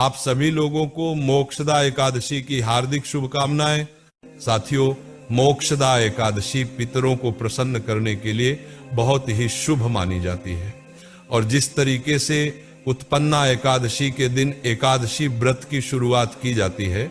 आप सभी लोगों को मोक्षदा एकादशी की हार्दिक शुभकामनाएं। साथियों, मोक्षदा एकादशी पितरों को प्रसन्न करने के लिए बहुत ही शुभ मानी जाती है और जिस तरीके से उत्पन्ना एकादशी के दिन एकादशी व्रत की शुरुआत की जाती है,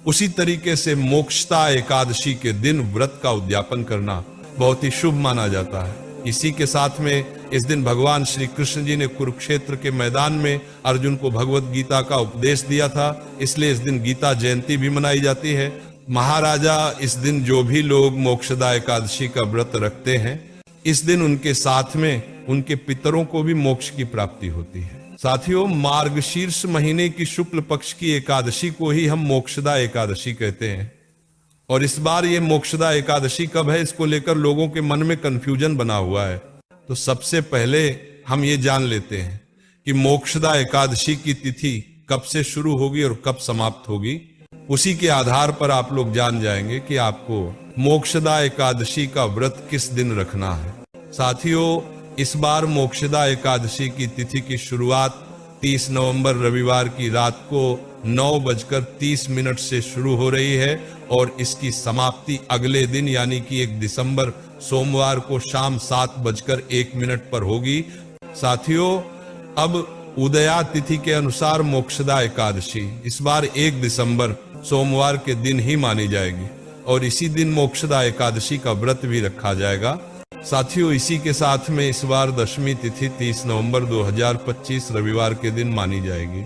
उसी तरीके से मोक्षदा एकादशी के दिन व्रत का उद्यापन करना बहुत ही शुभ माना जाता है। इसी के साथ में इस दिन भगवान श्री कृष्ण जी ने कुरुक्षेत्र के मैदान में अर्जुन को भगवत गीता का उपदेश दिया था, इसलिए इस दिन गीता जयंती भी मनाई जाती है। महाराजा इस दिन जो भी लोग मोक्षदा एकादशी का व्रत रखते हैं, इस दिन उनके साथ में उनके पितरों को भी मोक्ष की प्राप्ति होती है। साथियों, मार्गशीर्ष महीने की शुक्ल पक्ष की एकादशी को ही हम मोक्षदा एकादशी कहते हैं और इस बार ये मोक्षदा एकादशी कब है, इसको लेकर लोगों के मन में कंफ्यूजन बना हुआ है। तो सबसे पहले हम ये जान लेते हैं कि मोक्षदा एकादशी की तिथि कब से शुरू होगी और कब समाप्त होगी। उसी के आधार पर आप लोग जान जाएंगे कि आपको मोक्षदा एकादशी का व्रत किस दिन रखना है। साथियों, इस बार मोक्षदा एकादशी की तिथि की शुरुआत 30 नवंबर रविवार की रात को 9:30 से शुरू हो रही है और इसकी समाप्ति अगले दिन यानी कि 1 दिसंबर सोमवार को शाम 7:01 पर होगी। साथियों, अब उदया तिथि के अनुसार मोक्षदा एकादशी इस बार 1 दिसंबर सोमवार के दिन ही मानी जाएगी और इसी दिन मोक्षदा एकादशी का व्रत भी रखा जाएगा। साथियों, इसी के साथ में इस बार दशमी तिथि 30 नवंबर 2025 रविवार के दिन मानी जाएगी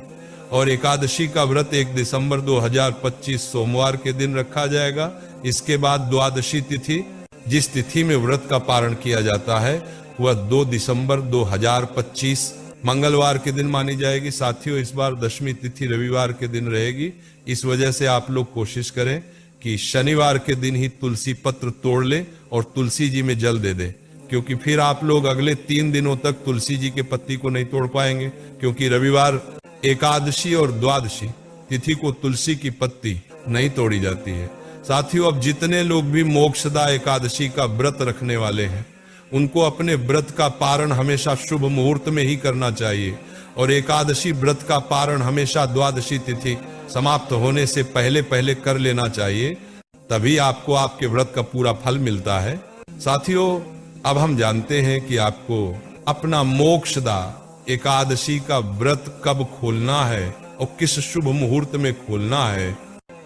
और एकादशी का व्रत 1 दिसंबर 2025 सोमवार के दिन रखा जाएगा। इसके बाद द्वादशी तिथि, जिस तिथि में व्रत का पारण किया जाता है, वह 2 दिसंबर 2025 मंगलवार के दिन मानी जाएगी। साथियों, इस बार दशमी तिथि रविवार के दिन रहेगी, इस वजह से आप लोग कोशिश करें कि शनिवार के दिन ही तुलसी पत्र तोड़ ले और तुलसी जी में जल दे दे, क्योंकि फिर आप लोग अगले 3 दिनों तक तुलसी जी के पत्ती को नहीं तोड़ पाएंगे, क्योंकि रविवार एकादशी और द्वादशी तिथि को तुलसी की पत्ती नहीं तोड़ी जाती है। साथियों, अब जितने लोग भी मोक्षदा एकादशी का व्रत रखने वाले हैं, उनको अपने व्रत का पारण हमेशा शुभ मुहूर्त में ही करना चाहिए और एकादशी व्रत का पारण हमेशा द्वादशी तिथि समाप्त होने से पहले पहले कर लेना चाहिए, तभी आपको आपके व्रत का पूरा फल मिलता है। साथियों, अब हम जानते हैं कि आपको अपना मोक्षदा एकादशी का व्रत कब खोलना है और किस शुभ मुहूर्त में खोलना है।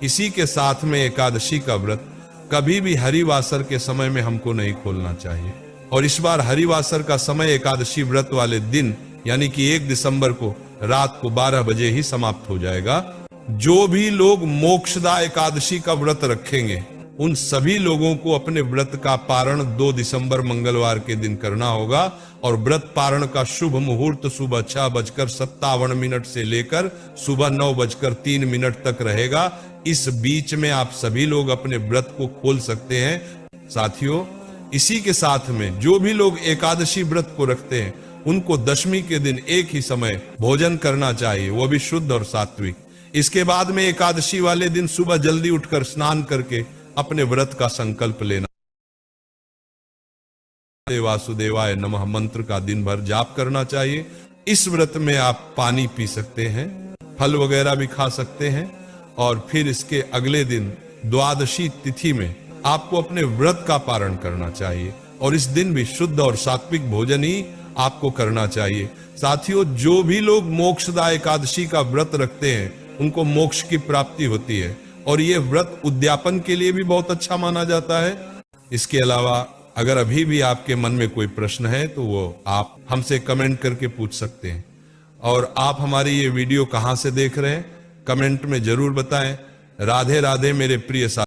इसी के साथ में एकादशी का व्रत कभी भी हरिवासर के समय में हमको नहीं खोलना चाहिए और इस बार हरिवासर का समय एकादशी व्रत वाले दिन यानी कि 1 दिसंबर को रात को 12 बजे ही समाप्त हो जाएगा। जो भी लोग मोक्षदा एकादशी का व्रत रखेंगे, उन सभी लोगों को अपने व्रत का पारण 2 दिसंबर मंगलवार के दिन करना होगा और व्रत पारण का शुभ मुहूर्त सुबह 6:57 से लेकर सुबह 9:03 तक रहेगा। इस बीच में आप सभी लोग अपने व्रत को खोल सकते हैं। साथियों, इसी के साथ में जो भी लोग एकादशी व्रत को रखते हैं, उनको दशमी के दिन एक ही समय भोजन करना चाहिए, वो भी शुद्ध और सात्विक। इसके बाद में एकादशी वाले दिन सुबह जल्दी उठकर स्नान करके अपने व्रत का संकल्प लेना। वासुदेवाय नमः मंत्र का दिन भर जाप करना चाहिए। इस व्रत में आप पानी पी सकते हैं, फल वगैरह भी खा सकते हैं और फिर इसके अगले दिन द्वादशी तिथि में आपको अपने व्रत का पारण करना चाहिए और इस दिन भी शुद्ध और सात्विक भोजन ही आपको करना चाहिए। साथियों, जो भी लोग मोक्षदा एकादशी का व्रत रखते हैं, उनको मोक्ष की प्राप्ति होती है और ये व्रत उद्यापन के लिए भी बहुत अच्छा माना जाता है। इसके अलावा अगर अभी भी आपके मन में कोई प्रश्न है तो वो आप हमसे कमेंट करके पूछ सकते हैं और आप हमारी ये वीडियो कहां से देख रहे हैं, कमेंट में जरूर बताएं। राधे राधे मेरे प्रिय साथी।